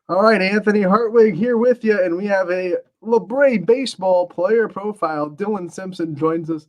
All right, Anthony Hartwig here with you, and we have a LaBrae baseball player profile. Dylan Simpson joins us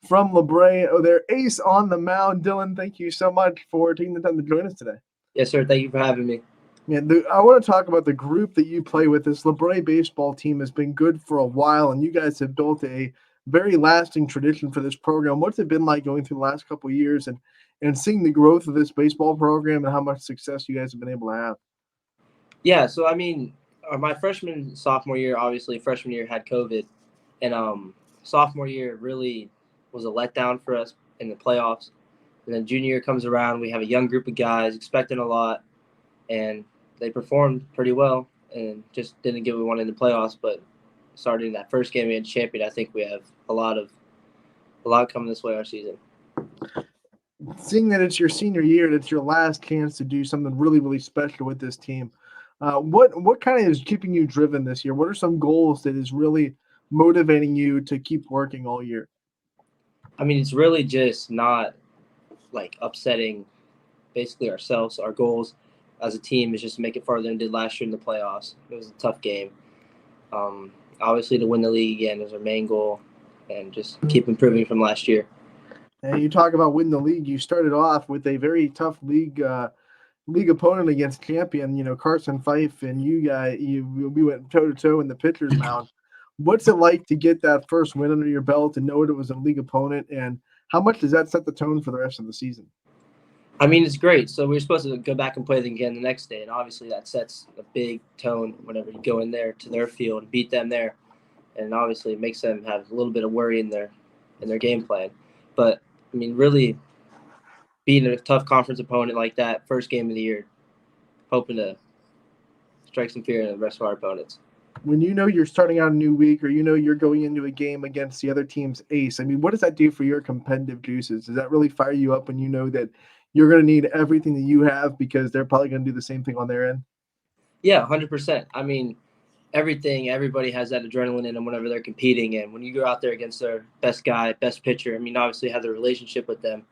from LaBrae. Oh, their ace on the mound. Dylan, thank you so much for taking the time to join us today. Yes, sir. Thank you for having me. Man, I want to talk about the group that you play with. This LaBrae baseball team has been good for a while, and you guys have built a very lasting tradition for this program. What's it been like going through the last couple of years and seeing the growth of this baseball program and how much success you guys have been able to have? Yeah, so I mean, my freshman sophomore year, obviously freshman year had COVID, and sophomore year really was a letdown for us in the playoffs. And then junior year comes around, we have a young group of guys expecting a lot, and they performed pretty well, and just didn't get what we wanted in the playoffs. But starting that first game against champion, I think we have a lot coming this way our season. Seeing that it's your senior year and it's your last chance to do something really, really special with this team, what kind of is keeping you driven this year? What are some goals that is really motivating you to keep working all year? I mean, it's really just not like upsetting basically ourselves. Our goals as a team is just to make it farther than we did last year in the playoffs. It was a tough game. Obviously, to win the league again is our main goal, and just keep improving from last year. And you talk about winning the league. You started off with a very tough league opponent against champion, Carson Fife, and you guys. We went toe to toe in the pitcher's mound. What's it like to get that first win under your belt and know it was a league opponent? And how much does that set the tone for the rest of the season? I mean, it's great. So we were supposed to go back and play them again the next day, and obviously that sets a big tone whenever you go in there to their field and beat them there, and obviously it makes them have a little bit of worry in their game plan. But I mean, really beating a tough conference opponent like that first game of the year, hoping to strike some fear in the rest of our opponents. When you know you're starting out a new week or you're going into a game against the other team's ace, I mean, what does that do for your competitive juices? Does that really fire you up when you know that you're going to need everything that you have because they're probably going to do the same thing on their end? Yeah, 100%. I mean, everybody has that adrenaline in them whenever they're competing, and when you go out there against their best guy, best pitcher, I mean, obviously have the relationship with them,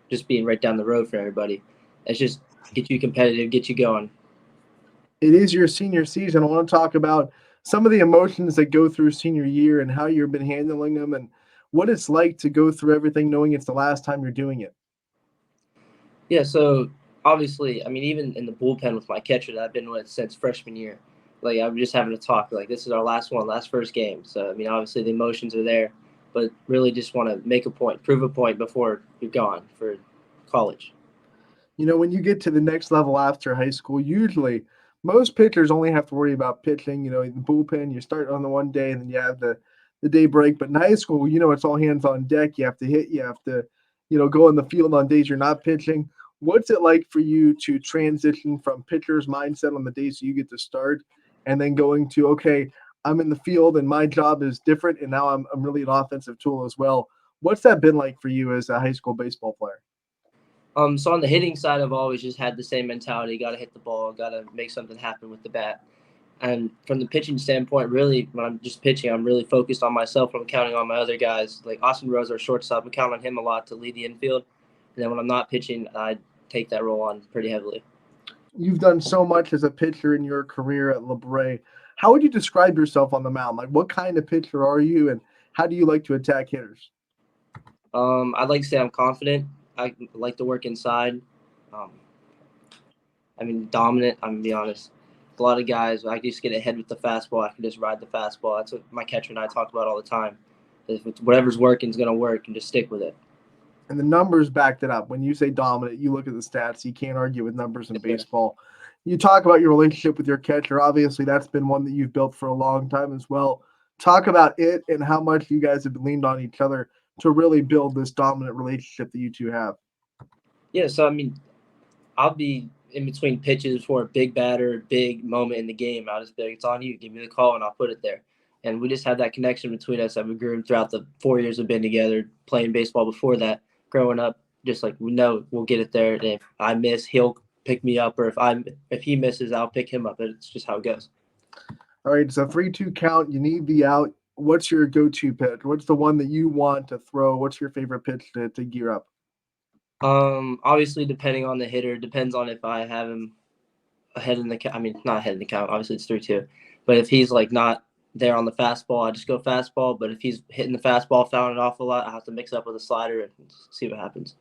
just being right down the road for everybody. It's just get you competitive, get you going. It is your senior season. I want to talk about some of the emotions that go through senior year and how you've been handling them and what it's like to go through everything knowing it's the last time you're doing it. Yeah, so obviously, I mean, even in the bullpen with my catcher that I've been with since freshman year, like I'm just having to talk. Like this is our last one, last first game. So I mean, obviously the emotions are there, but really just want to make a point, prove a point before you're gone for college. When you get to the next level after high school, usually most pitchers only have to worry about pitching. In the bullpen, you start on the one day and then you have the day break. But in high school, it's all hands on deck. You have to hit, you have to, go in the field on days you're not pitching. What's it like for you to transition from pitcher's mindset on the days you get to start and then going to, okay, I'm in the field and my job is different and now I'm really an offensive tool as well. What's that been like for you as a high school baseball player? So on the hitting side, I've always just had the same mentality: got to hit the ball, got to make something happen with the bat. And from the pitching standpoint, really, when I'm just pitching, I'm really focused on myself. I'm counting on my other guys, like Austin Rose, our shortstop. I count on him a lot to lead the infield. And then when I'm not pitching, I take that role on pretty heavily. You've done so much as a pitcher in your career at LaBrae. How would you describe yourself on the mound? Like, what kind of pitcher are you, and how do you like to attack hitters? I'd like to say I'm confident. I like to work inside. Um, I mean, dominant. I'm gonna be honest. A lot of guys, I just get ahead with the fastball. I can just ride the fastball. That's what my catcher and I talk about all the time. If it's, whatever's working is gonna work, and just stick with it. And the numbers backed it up. When you say dominant, you look at the stats. You can't argue with numbers in Yes, sir. baseball. You talk about your relationship with your catcher. Obviously, that's been one that you've built for a long time as well. Talk about it and how much you guys have leaned on each other to really build this dominant relationship that you two have. Yeah. So I mean, I'll be in between pitches for a big batter, big moment in the game. I'll just be like, it's on you. Give me the call, and I'll put it there. And we just have that connection between us that we grew throughout the 4 years we've been together, playing baseball before that, growing up. Just like we know we'll get it there. And if I miss, he'll pick me up, or if he misses, I'll pick him up. It's just how it goes. All right, it's a 3-2 count. You need the out. What's your go-to pitch? What's the one that you want to throw? What's your favorite pitch to gear up? Obviously, depending on the hitter, depends on if I have him ahead in the count. I mean, not ahead in the count. Obviously, it's 3-2. But if he's like not there on the fastball, I just go fastball. But if he's hitting the fastball, fouling it off a lot, I have to mix it up with a slider and see what happens.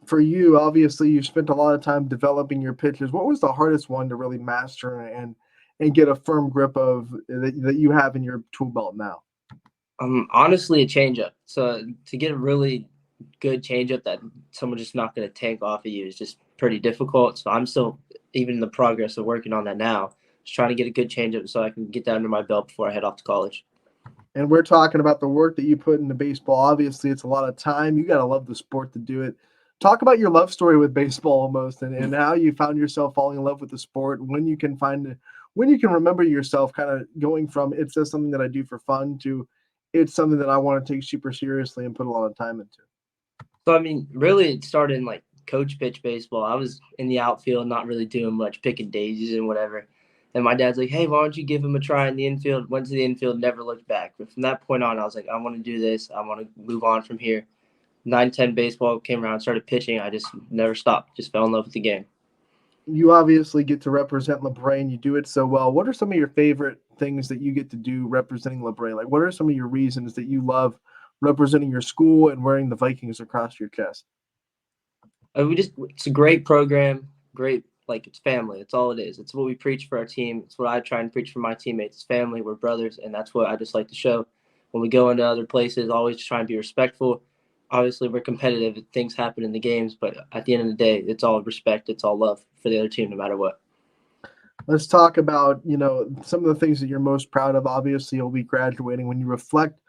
For you, obviously, you spent a lot of time developing your pitches. What was the hardest one to really master and get a firm grip of that you have in your tool belt now? Honestly, a changeup. So to get a really good changeup that someone's just not going to tank off of you is just pretty difficult. So I'm still even in the progress of working on that now. Just trying to get a good changeup so I can get that under my belt before I head off to college. And we're talking about the work that you put into baseball. Obviously, it's a lot of time. You got to love the sport to do it. Talk about your love story with baseball almost and how you found yourself falling in love with the sport, when you can remember yourself kind of going from it's just something that I do for fun to it's something that I want to take super seriously and put a lot of time into. So I mean, really, it started in like coach pitch baseball. I was in the outfield, not really doing much, picking daisies and whatever. And my dad's like, "Hey, why don't you give him a try in the infield?" Went to the infield, never looked back. But from that point on, I was like, "I want to do this. I want to move on from here." 9-10 baseball came around, started pitching. I just never stopped. Just fell in love with the game. You obviously get to represent LaBrae and you do it so well. What are some of your favorite things that you get to do representing LaBrae? Like, what are some of your reasons that you love representing your school and wearing the Vikings across your chest? It's a great program, great, like it's family. It's all it is. It's what we preach for our team. It's what I try and preach for my teammates. It's family. We're brothers, and that's what I just like to show. When we go into other places, always try and be respectful. Obviously, we're competitive. Things happen in the games, but at the end of the day, it's all respect. It's all love for the other team, no matter what. Let's talk about, some of the things that you're most proud of. Obviously, you'll be graduating. When you reflect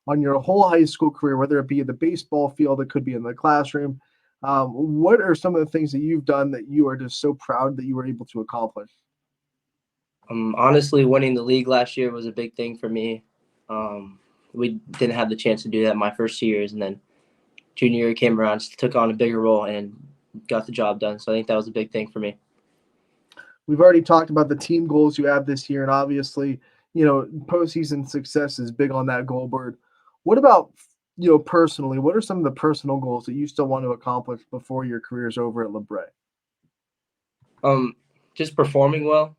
on your whole high school career, whether it be the baseball field, it could be in the classroom. What are some of the things that you've done that you are just so proud that you were able to accomplish? Honestly, winning the league last year was a big thing for me. We didn't have the chance to do that my first 2 years, and then junior year came around, took on a bigger role, and got the job done. So I think that was a big thing for me. We've already talked about the team goals you have this year, and obviously, postseason success is big on that goal board. What about, personally? What are some of the personal goals that you still want to accomplish before your career's over at LaBrae? Um, just performing well,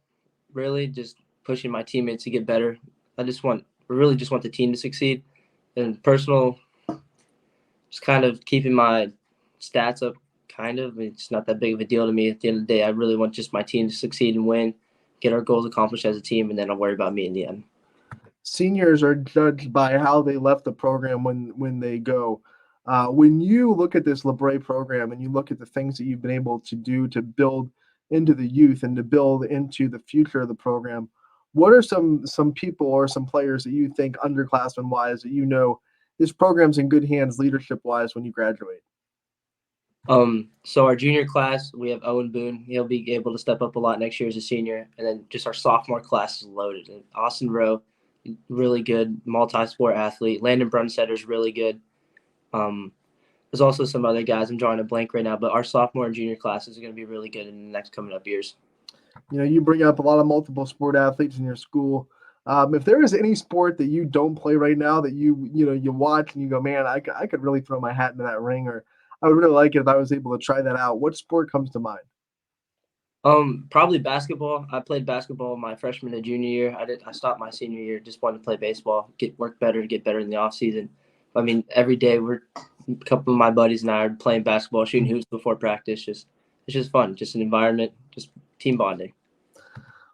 really, just pushing my teammates to get better. Really just want the team to succeed, and personal, just kind of keeping my stats up. Kind of, it's not that big of a deal to me. At the end of the day, I really want just my team to succeed and win, get our goals accomplished as a team, and then I'll worry about me in the end. Seniors are judged by how they left the program when they go. When you look at this LaBrae program and you look at the things that you've been able to do to build into the youth and to build into the future of the program, what are some people or some players that you think underclassmen wise that this program's in good hands leadership wise when you graduate? So our junior class, we have Owen Boone. He'll be able to step up a lot next year as a senior, and then just our sophomore class is loaded. And Austin Rowe, really good multi-sport athlete. Landon Brunsetter's really good. Um, there's also some other guys. I'm drawing a blank right now, but our sophomore and junior classes are going to be really good in the next coming up years. You bring up a lot of multiple sport athletes in your school. If there is any sport that you don't play right now that you watch and you go, man, I could really throw my hat into that ring, or I would really like it if I was able to try that out. What sport comes to mind? Probably basketball. I played basketball my freshman and junior year. I stopped my senior year. Just wanted to play baseball, get better in the off season. I mean, every day a couple of my buddies and I are playing basketball, shooting hoops before practice. It's just fun. Just an environment, just team bonding.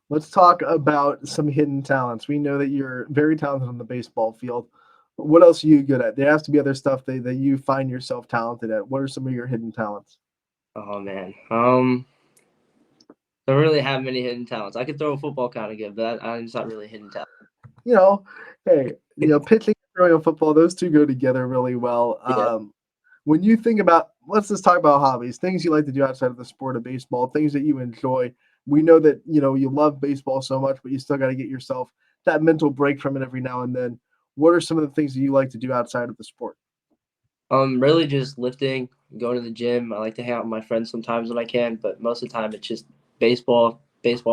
Let's talk about some hidden talents. We know that you're very talented on the baseball field. What else are you good at? There has to be other stuff that you find yourself talented at. What are some of your hidden talents? Oh man. Don't really have many hidden talents. I could throw a football kind of good, but it's not really a hidden talent. You know, hey, pitching and throwing a football, those two go together really well. Yeah. When you think about, let's just talk about hobbies, things you like to do outside of the sport of baseball, things that you enjoy. We know that, you love baseball so much, but you still got to get yourself that mental break from it every now and then. What are some of the things that you like to do outside of the sport? Really just lifting, going to the gym. I like to hang out with my friends sometimes when I can, but most of the time it's just baseball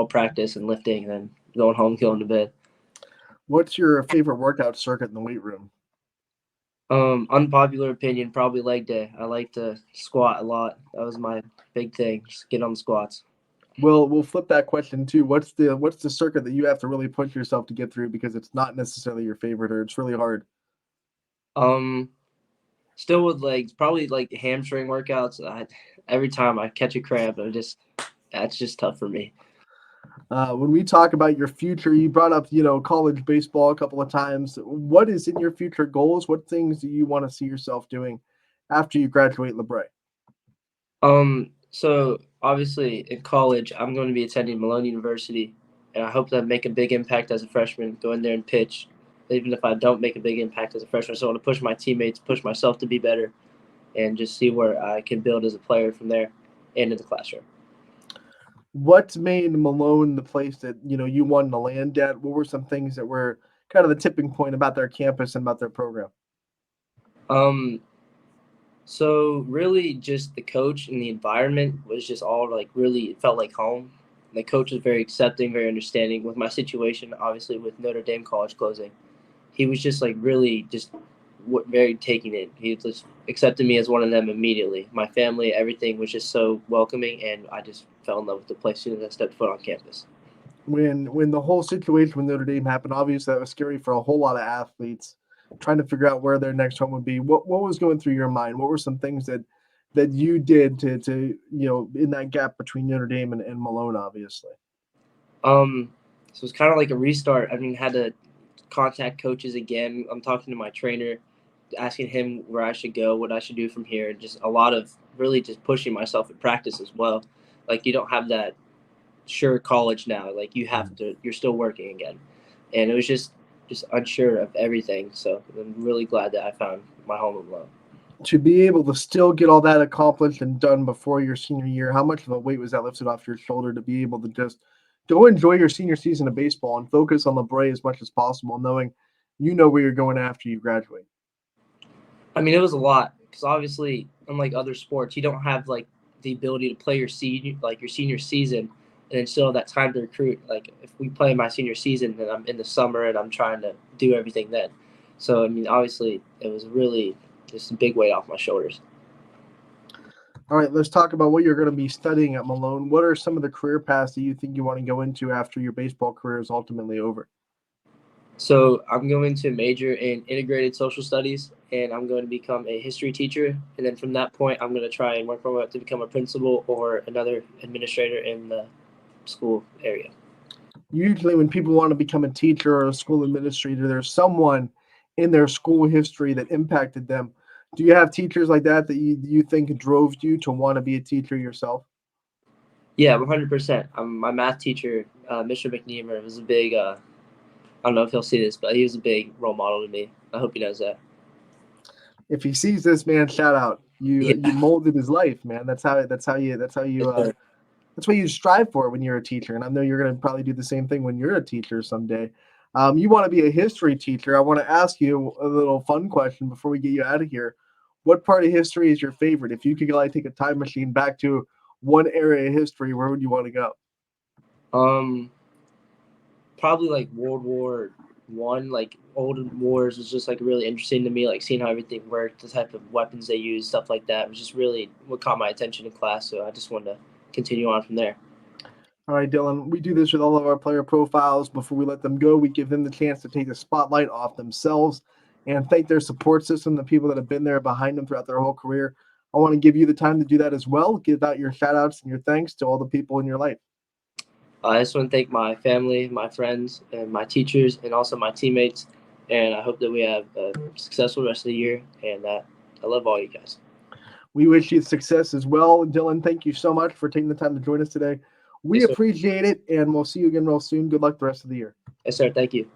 practice and lifting, and then going home, going to bed. What's your favorite workout circuit in the weight room? Unpopular opinion, probably leg day. I like to squat a lot. That was my big thing. Just get on the squats. We'll flip that question too. What's the circuit that you have to really push yourself to get through because it's not necessarily your favorite or it's really hard? Um, Still with legs, probably like hamstring workouts. Every time I catch a cramp, that's just tough for me. When we talk about your future, you brought up college baseball a couple of times. What is in your future goals? What things do you want to see yourself doing after you graduate LaBrae? So obviously in college, I'm going to be attending Malone University, and I hope to make a big impact as a freshman. Go in there and pitch, even if I don't make a big impact as a freshman. So I want to push my teammates, push myself to be better, and just see where I can build as a player from there and in the classroom. What made Malone the place that you wanted to land at? What were some things that were kind of the tipping point about their campus and about their program? Um, so really, just the coach and the environment was just all like really it felt like home. The coach was very accepting, very understanding with my situation. Obviously, with Notre Dame college closing, he was just like really just very taking it. He just accepted me as one of them immediately. My family, everything was just so welcoming, and I just fell in love with the place as soon as I stepped foot on campus. When the whole situation with Notre Dame happened, obviously that was scary for a whole lot of athletes trying to figure out where their next home would be. What was going through your mind? What were some things that you did to in that gap between Notre Dame and Malone, obviously? Um, so it's kind of like a restart. I mean, had to contact coaches again. I'm talking to my trainer, asking him where I should go, what I should do from here. Just a lot of really just pushing myself at practice as well. Like you don't have that sure college now. Like you have to, you're still working again, and it was just unsure of everything. So I'm really glad that I found my home alone. To be able to still get all that accomplished and done before your senior year, how much of a weight was that lifted off your shoulder to be able to just go enjoy your senior season of baseball and focus on LaBrae as much as possible, knowing where you're going after you graduate? I mean, it was a lot because obviously, unlike other sports, you don't have like the ability to play your senior season, and then still have that time to recruit. Like if we play my senior season, then I'm in the summer and I'm trying to do everything then. So I mean, obviously, it was really just a big weight off my shoulders. All right, let's talk about what you're going to be studying at Malone. What are some of the career paths that you think you want to go into after your baseball career is ultimately over? So I'm going to major in integrated social studies, and I'm going to become a history teacher. And then from that point, I'm going to try and work my way up to become a principal or another administrator in the school area. Usually, when people want to become a teacher or a school administrator, there's someone in their school history that impacted them. Do you have teachers like that that you think drove you to want to be a teacher yourself? Yeah, 100%. My math teacher, Mr. McNeamer, was a big. I don't know if he'll see this, but he was a big role model to me. I hope he knows that. If he sees this, man, shout out. You Yeah, molded his life, man. yes, sir. That's what you strive for when you're a teacher. And I know you're going to probably do the same thing when you're a teacher someday. You want to be a history teacher. I want to ask you a little fun question before we get you out of here. What part of history is your favorite? If you could like take a time machine back to one area of history, where would you want to go? Um, Probably like World War I, like old wars was just like really interesting to me. Like seeing how everything worked, the type of weapons they used, stuff like that was just really what caught my attention in class. So I just wanted to continue on from there. All right, Dylan, we do this with all of our player profiles. Before we let them go, we give them the chance to take the spotlight off themselves and thank their support system, the people that have been there behind them throughout their whole career. I want to give you the time to do that as well. Give out your shout outs and your thanks to all the people in your life. I just want to thank my family, my friends, and my teachers, and also my teammates. And I hope that we have a successful rest of the year. And I love all you guys. We wish you success as well. Dylan, thank you so much for taking the time to join us today. We Yes, sir. appreciate it, and we'll see you again real soon. Good luck the rest of the year. Yes, sir. Thank you.